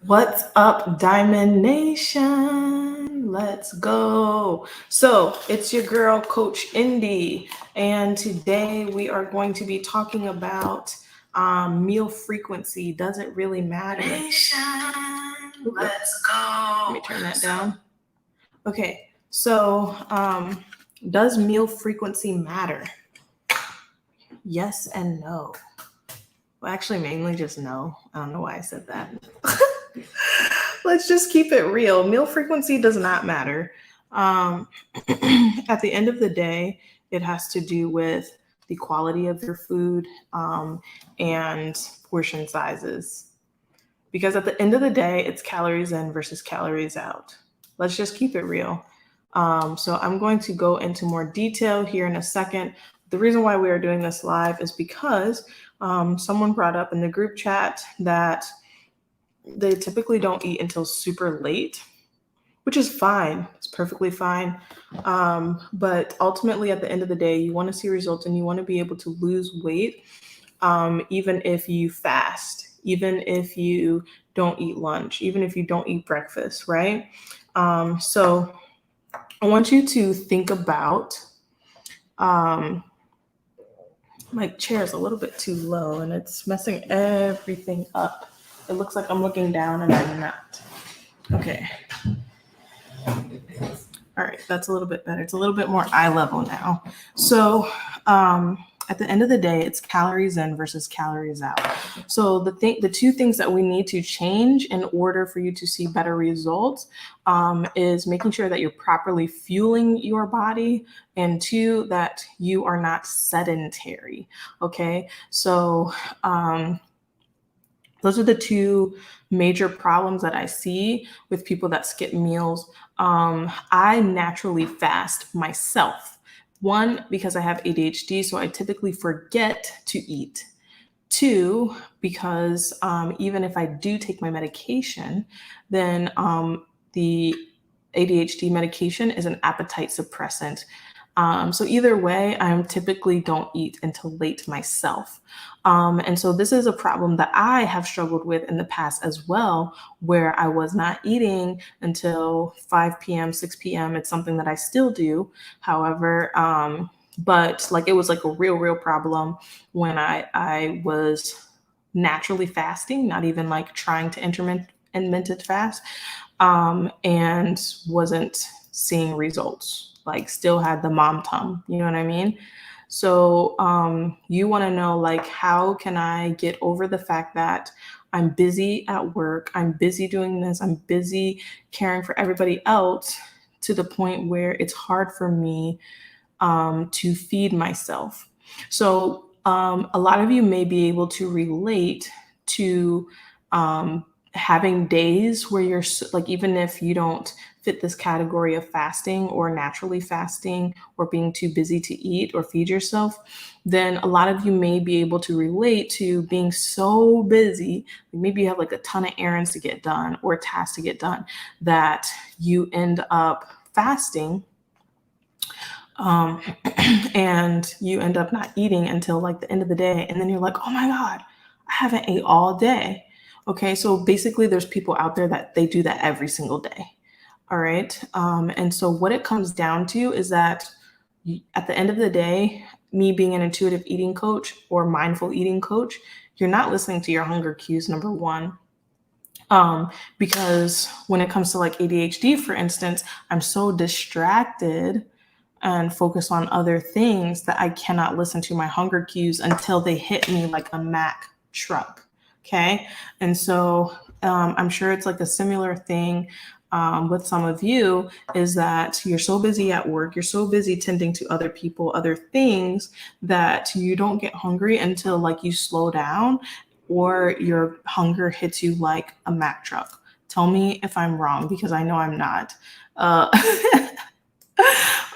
What's up, Diamond Nation? Let's go. So, it's your girl, Coach Indy, and today we are going to be talking about meal frequency. Does it really matter? Nation, let's go. Let me turn that down. Okay, so does meal frequency matter? Yes and no. Well, actually, mainly just no. I don't know why I said that. Let's just keep it real. Meal frequency does not matter. Um, at the end of the day, it has to do with the quality of your food and portion sizes. Because at the end of the day, it's calories in versus calories out. Let's just keep it real. So I'm going to go into more detail here in a second. The reason why we are doing this live is because someone brought up in the group chat that they typically don't eat until super late, which is fine. It's perfectly fine. But ultimately, at the end of the day, you want to see results and you want to be able to lose weight, even if you fast, even if you don't eat lunch, even if you don't eat breakfast, right? So I want you to think about my chair is a little bit too low and it's messing everything up. It looks like I'm looking down and I'm not. Okay. All right, that's a little bit better. It's a little bit more eye level now. So, at the end of the day, it's calories in versus calories out. So the two things that we need to change in order for you to see better results is making sure that you're properly fueling your body, and two, that you are not sedentary. Okay, so those are the two major problems that I see with people that skip meals. I naturally fast myself. One, because I have ADHD, so I typically forget to eat. Two, because even if I do take my medication, then the ADHD medication is an appetite suppressant. So either way, I typically don't eat until late myself. And so this is a problem that I have struggled with in the past as well, where I was not eating until 5 p.m., 6 p.m. It's something that I still do. However, but like it was like a real problem when I was naturally fasting, not even like trying to intermittent fast, and wasn't seeing results. Like still had the mom tum, you know what I mean? So you want to know like how can I get over the fact that I'm busy at work, I'm busy doing this, I'm busy caring for everybody else to the point where it's hard for me to feed myself. So a lot of you may be able to relate to having days where you're like, even if you don't fit this category of fasting or naturally fasting or being too busy to eat or feed yourself, then a lot of you may be able to relate to being so busy. Maybe you have like a ton of errands to get done or tasks to get done that you end up fasting, um, and you end up not eating until like the end of the day. And then you're like, oh my God, I haven't ate all day. Okay, so basically, there's people out there that they do that every single day. All right. And so, what it comes down to is that at the end of the day, me being an intuitive eating coach or mindful eating coach, you're not listening to your hunger cues, number one. Because when it comes to like ADHD, for instance, I'm so distracted and focus on other things that I cannot listen to my hunger cues until they hit me like a Mack truck. Okay. And so I'm sure it's like a similar thing with some of you, is that you're so busy at work, you're so busy tending to other people, other things, that you don't get hungry until like you slow down or your hunger hits you like a Mack truck. Tell me if I'm wrong, because I know I'm not. Uh,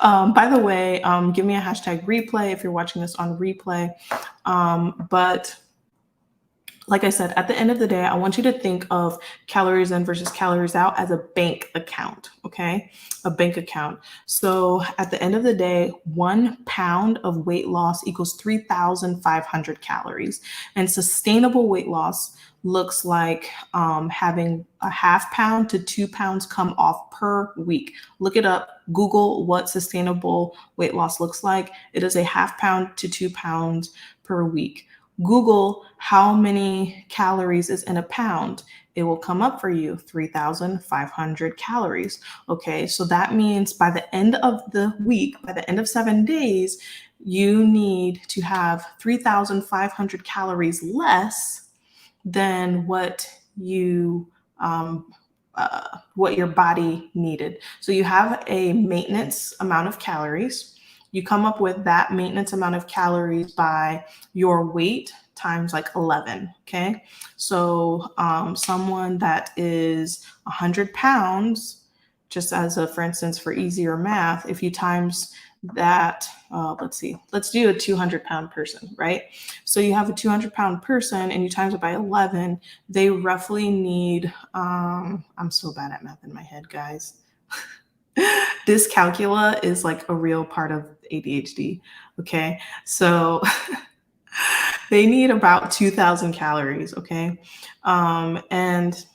by the way, give me a hashtag replay if you're watching this on replay. But like I said, at the end of the day, I want you to think of calories in versus calories out as a bank account. okay? A bank account. So at the end of the day, 1 pound of weight loss equals 3,500 calories. And sustainable weight loss looks like having a ½ pound to 2 pounds come off per week. Look it up. Google what sustainable weight loss looks like. It is a ½ pound to 2 pounds per week. Google how many calories is in a pound. It will come up for you 3,500 calories. Okay, so that means by the end of the week, by the end of 7 days, you need to have 3,500 calories less than what your body needed. So you have a maintenance amount of calories. You come up with that maintenance amount of calories by your weight times like 11. Okay. So someone that is 100 pounds, just as a, for instance, for easier math, if you times that, let's see, let's do a 200-pound person, right? So you have a 200-pound person and you times it by 11, they roughly need, I'm so bad at math in my head, guys. Dyscalculia is like a real part of ADHD. Okay. So they need about 2,000 calories. Okay. And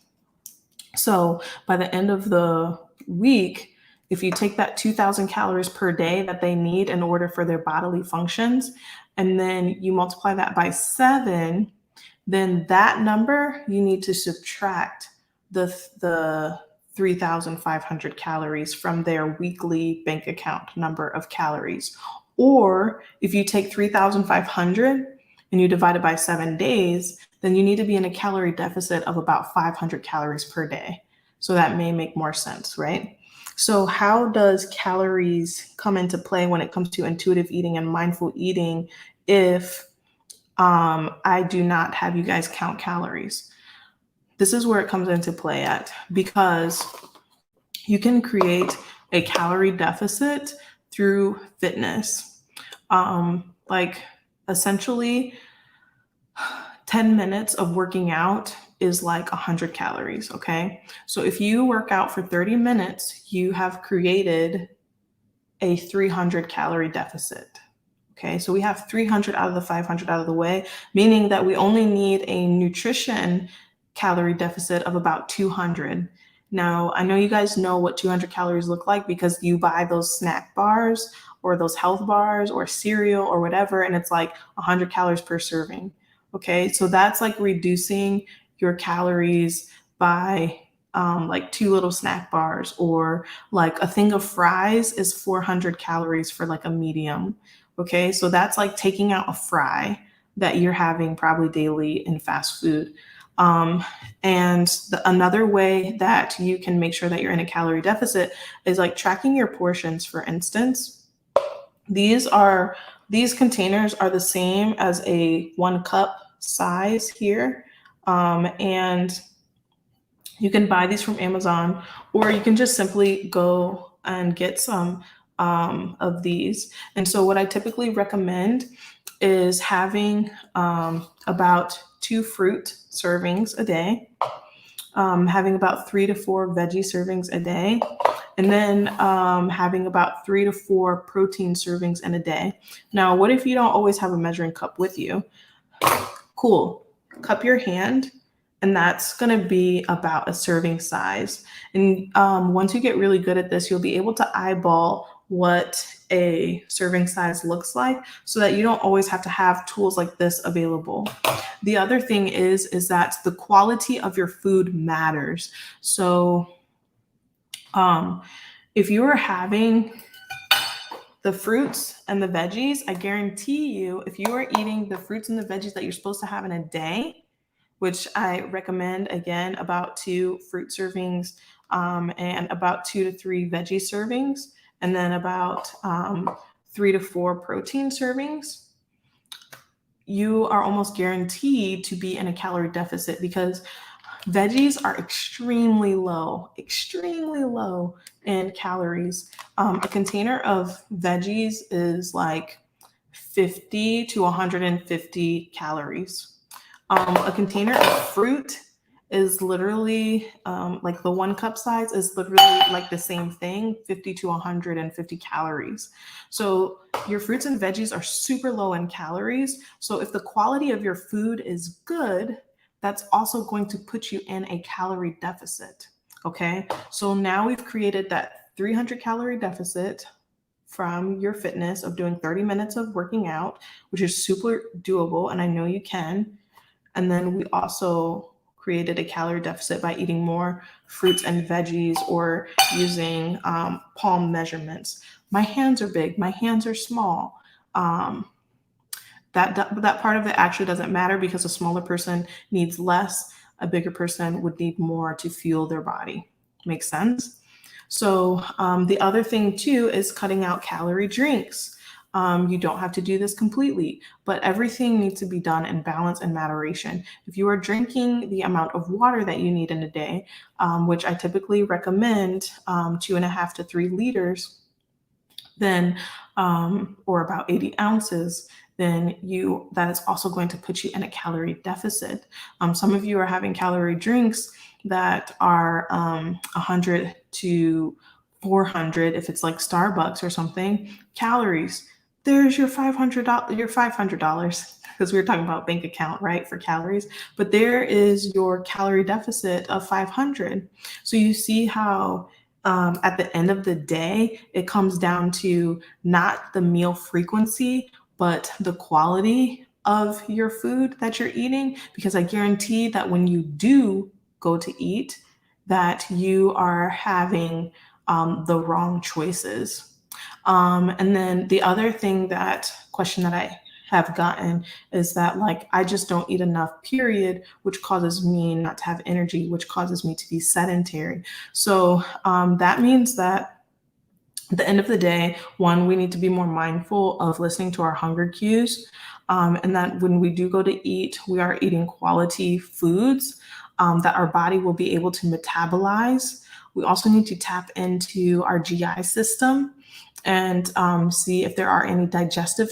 so by the end of the week, if you take that 2,000 calories per day that they need in order for their bodily functions, and then you multiply that by 7, then that number you need to subtract the 3,500 calories from their weekly bank account number of calories. Or if you take 3,500 and you divide it by 7 days, then you need to be in a calorie deficit of about 500 calories per day. So that may make more sense, right? So how does calories come into play when it comes to intuitive eating and mindful eating if I do not have you guys count calories? This is where it comes into play at, because you can create a calorie deficit through fitness. Like essentially 10 minutes of working out is like 100 calories, okay? So if you work out for 30 minutes, you have created a 300 calorie deficit. Okay, so we have 300 out of the 500 out of the way, meaning that we only need a nutrition calorie deficit of about 200. Now, I know you guys know what 200 calories look like because you buy those snack bars or those health bars or cereal or whatever, and it's like 100 calories per serving. Okay, so that's like reducing your calories by like 2 little snack bars, or like a thing of fries is 400 calories for like a medium. Okay, so that's like taking out a fry that you're having probably daily in fast food. Another way that you can make sure that you're in a calorie deficit is like tracking your portions. For instance, these containers are the same as a 1 cup size here. And you can buy these from Amazon, or you can just simply go and get some of these. And so what I typically recommend is having about 2 fruit servings a day, having about 3 to 4 veggie servings a day, and then having about 3 to 4 protein servings in a day. Now, what if you don't always have a measuring cup with you? Cool. Cup your hand, and that's going to be about a serving size. And once you get really good at this, you'll be able to eyeball what a serving size looks like so that you don't always have to have tools like this available. The other thing is that the quality of your food matters. So if you are having the fruits and the veggies, I guarantee you, if you are eating the fruits and the veggies that you're supposed to have in a day, which I recommend, again, about 2 fruit servings and about 2 to 3 veggie servings, and then about 3 to 4 protein servings, you are almost guaranteed to be in a calorie deficit because veggies are extremely low in calories. A container of veggies is like 50 to 150 calories. A container of fruit is literally like the 1 cup size is literally like the same thing, 50 to 150 calories. So your fruits and veggies are super low in calories. So if the quality of your food is good, that's also going to put you in a calorie deficit. Okay. So now we've created that 300 calorie deficit from your fitness of doing 30 minutes of working out, which is super doable. And I know you can. And then we also created a calorie deficit by eating more fruits and veggies or using palm measurements. My hands are big, my hands are small. Um, that part of it actually doesn't matter because a smaller person needs less, a bigger person would need more to fuel their body. Makes sense? So the other thing too is cutting out calorie drinks. You don't have to do this completely, but everything needs to be done in balance and moderation. If you are drinking the amount of water that you need in a day, which I typically recommend 2.5 to 3 liters, then or about 80 ounces, then that is also going to put you in a calorie deficit. Some of you are having calorie drinks that are 100 to 400, if it's like Starbucks or something, calories. There's your $500, because we were talking about bank account, right, for calories. But there is your calorie deficit of 500. So you see how at the end of the day, it comes down to not the meal frequency, but the quality of your food that you're eating. Because I guarantee that when you do go to eat, that you are having the wrong choices. And then the other question that I have gotten is that, like, I just don't eat enough, period, which causes me not to have energy, which causes me to be sedentary. So that means that at the end of the day, one, we need to be more mindful of listening to our hunger cues. And that when we do go to eat, we are eating quality foods that our body will be able to metabolize. We also need to tap into our GI system and see if there are any digestive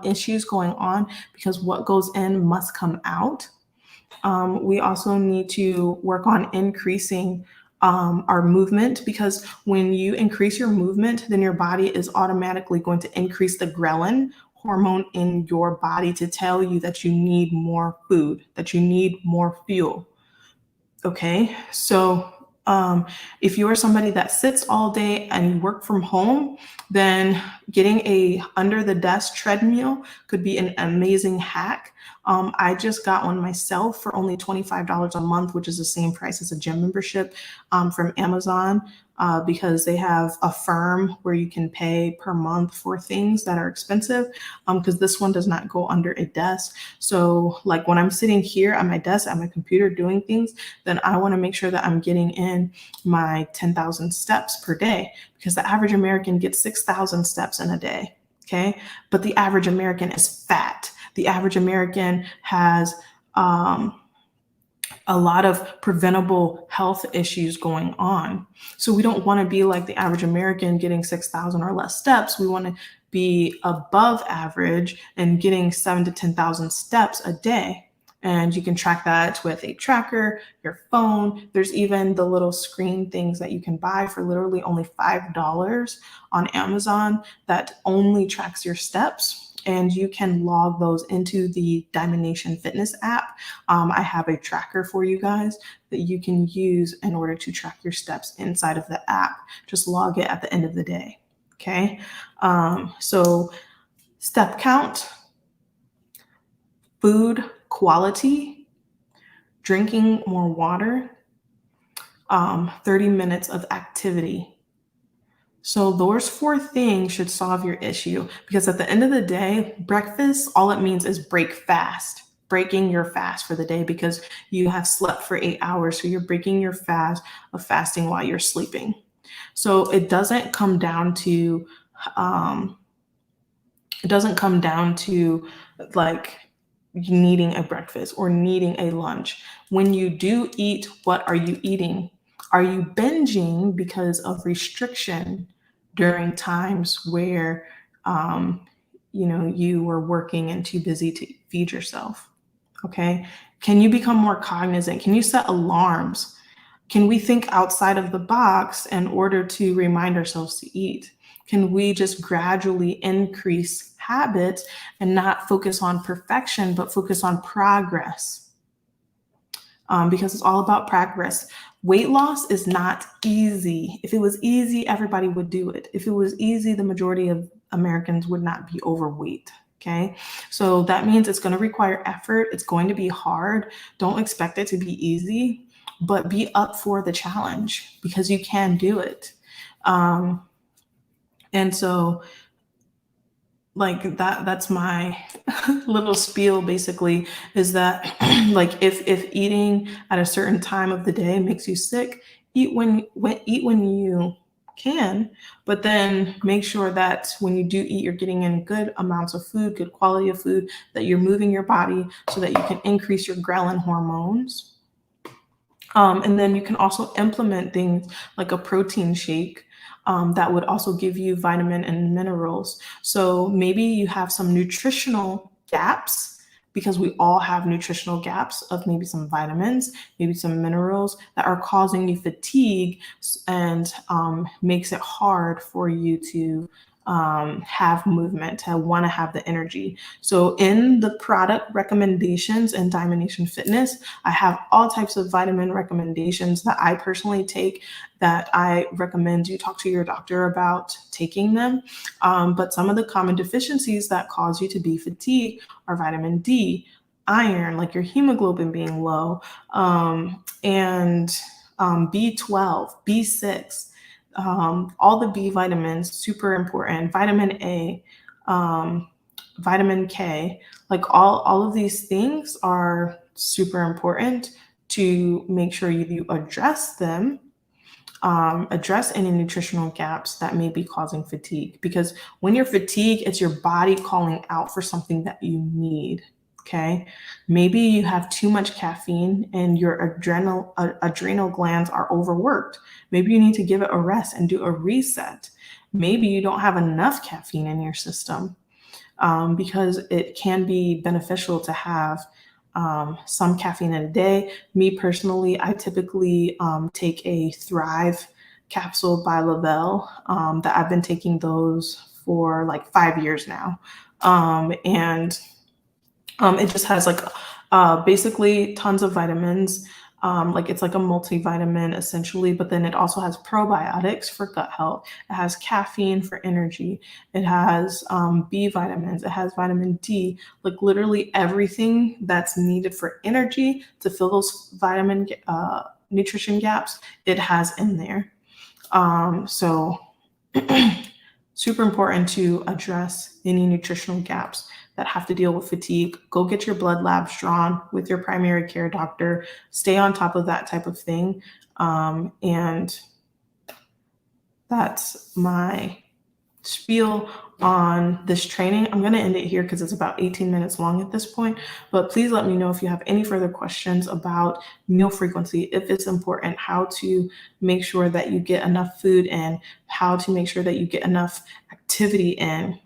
issues going on, because what goes in must come out. We also need to work on increasing our movement, because when you increase your movement, then your body is automatically going to increase the ghrelin hormone in your body to tell you that you need more food, that you need more fuel. Okay, so if you are somebody that sits all day and you work from home, then getting a under the desk treadmill could be an amazing hack. I just got one myself for only $25 a month, which is the same price as a gym membership from Amazon, because they have a firm where you can pay per month for things that are expensive, because this one does not go under a desk. So like when I'm sitting here at my desk at my computer doing things, then I want to make sure that I'm getting in my 10,000 steps per day, because the average American gets 6,000 steps in a day. Okay. But the average American is fat. The average American has a lot of preventable health issues going on. So we don't want to be like the average American getting 6,000 or less steps. We want to be above average and getting 7 to 10,000 steps a day. And you can track that with a tracker, your phone. There's even the little screen things that you can buy for literally only $5 on Amazon that only tracks your steps. And you can log those into the Diamond Nation Fitness app. I have a tracker for you guys that you can use in order to track your steps inside of the app. Just log it at the end of the day. Okay. So step count, food quality, drinking more water, 30 minutes of activity. So those 4 things should solve your issue, because at the end of the day, breakfast, all it means is breaking your fast for the day, because you have slept for 8 hours. So you're breaking your fast of fasting while you're sleeping. So it doesn't come down to like needing a breakfast or needing a lunch. When you do eat, what are you eating? Are you binging because of restriction during times where you were working and too busy to feed yourself? Okay, Can you become more cognizant? Can you set alarms? Can we think outside of the box in order to remind ourselves to eat? Can we just gradually increase habits and not focus on perfection, but focus on progress? Because it's all about progress. Weight loss is not easy. If it was easy, everybody would do it. If it was easy, the majority of Americans would not be overweight. Okay. So that means it's going to require effort. It's going to be hard. Don't expect it to be easy, but be up for the challenge because you can do it. And so like that's my little spiel basically, is that like if eating at a certain time of the day makes you sick, eat when you can, but then make sure that when you do eat, you're getting in good amounts of food, good quality of food, that you're moving your body so that you can increase your ghrelin hormones. And then you can also implement things like a protein shake that would also give you vitamin and minerals. So maybe you have some nutritional gaps, because we all have nutritional gaps of maybe some vitamins, maybe some minerals that are causing you fatigue and makes it hard for you to have movement, to want to have the energy. So in the product recommendations in Diamond Nation Fitness, I have all types of vitamin recommendations that I personally take, that I recommend you talk to your doctor about taking them. But some of the common deficiencies that cause you to be fatigued are vitamin D, iron, like your hemoglobin being low, and B12, B6, all the B vitamins, super important, vitamin A, vitamin K, like all of these things are super important to make sure you address them, address any nutritional gaps that may be causing fatigue. Because when you're fatigued, it's your body calling out for something that you need. Okay. Maybe you have too much caffeine and your adrenal glands are overworked. Maybe you need to give it a rest and do a reset. Maybe you don't have enough caffeine in your system, because it can be beneficial to have some caffeine in a day. Me personally, I typically take a Thrive capsule by Lavelle, that I've been taking those for like 5 years now. And it just has like basically tons of vitamins. Like it's like a multivitamin essentially, but then it also has probiotics for gut health. It has caffeine for energy. It has B vitamins. It has vitamin D. Like literally everything that's needed for energy to fill those vitamin nutrition gaps, it has in there. So super important to address any nutritional gaps that have to deal with fatigue. Go get your blood labs drawn with your primary care doctor. Stay on top of that type of thing. And that's my spiel on this training. I'm going to end it here because it's about 18 minutes long at this point, but please let me know if you have any further questions about meal frequency, if it's important, how to make sure that you get enough food in, how to make sure that you get enough activity in.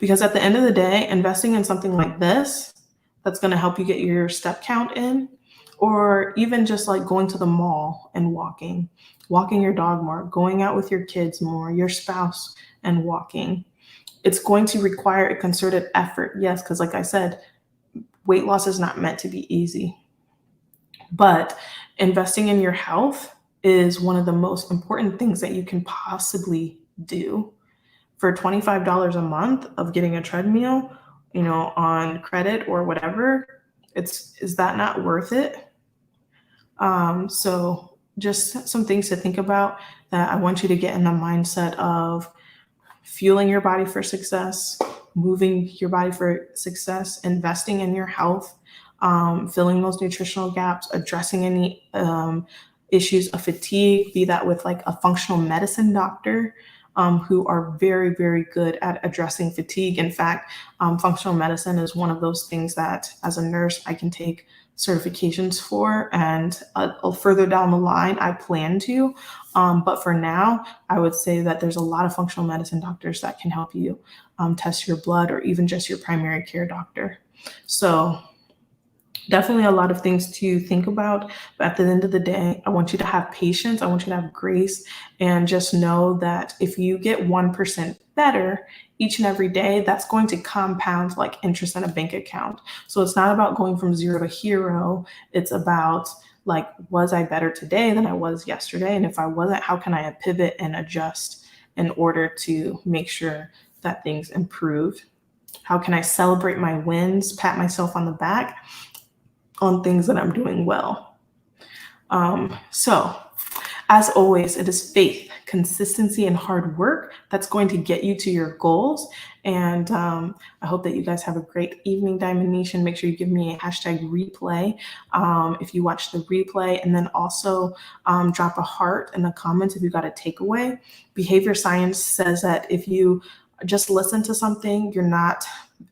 Because at the end of the day, investing in something like this, that's going to help you get your step count in, or even just like going to the mall and walking your dog more, going out with your kids more, your spouse, and walking. It's going to require a concerted effort. Yes, because like I said, weight loss is not meant to be easy. But investing in your health is one of the most important things that you can possibly do. For $25 a month of getting a treadmill, on credit or whatever, is that not worth it? So just some things to think about, that I want you to get in the mindset of fueling your body for success, moving your body for success, investing in your health, filling those nutritional gaps, addressing any issues of fatigue, be that with like a functional medicine doctor, who are very, very good at addressing fatigue. In fact, functional medicine is one of those things that as a nurse, I can take certifications for, and further down the line, I plan to. But for now, I would say that there's a lot of functional medicine doctors that can help you test your blood, or even just your primary care doctor. So Definitely a lot of things to think about, but at the end of the day, I want you to have patience, I want you to have grace, and just know that if you get 1% better each and every day, that's going to compound like interest in a bank account. So it's not about going from 0 to hero, it's about like, was I better today than I was yesterday? And if I wasn't, how can I pivot and adjust in order to make sure that things improve? How can I celebrate my wins, pat myself on the back on things that I'm doing well? So, as always, it is faith, consistency, and hard work that's going to get you to your goals. And I hope that you guys have a great evening, Diamond Nation. Make sure you give me a hashtag replay if you watch the replay, and then also drop a heart in the comments if you got a takeaway. Behavior science says that if you just listen to something, you're not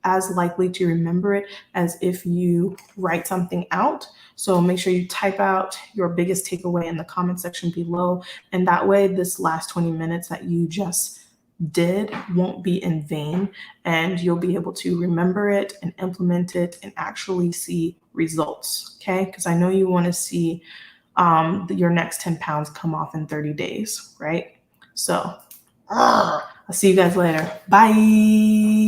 as likely to remember it as if you write something out. So make sure you type out your biggest takeaway in the comment section below. And that way, this last 20 minutes that you just did won't be in vain, and you'll be able to remember it and implement it and actually see results. Okay. Because I know you want to see your next 10 pounds come off in 30 days, right? So I'll see you guys later. Bye.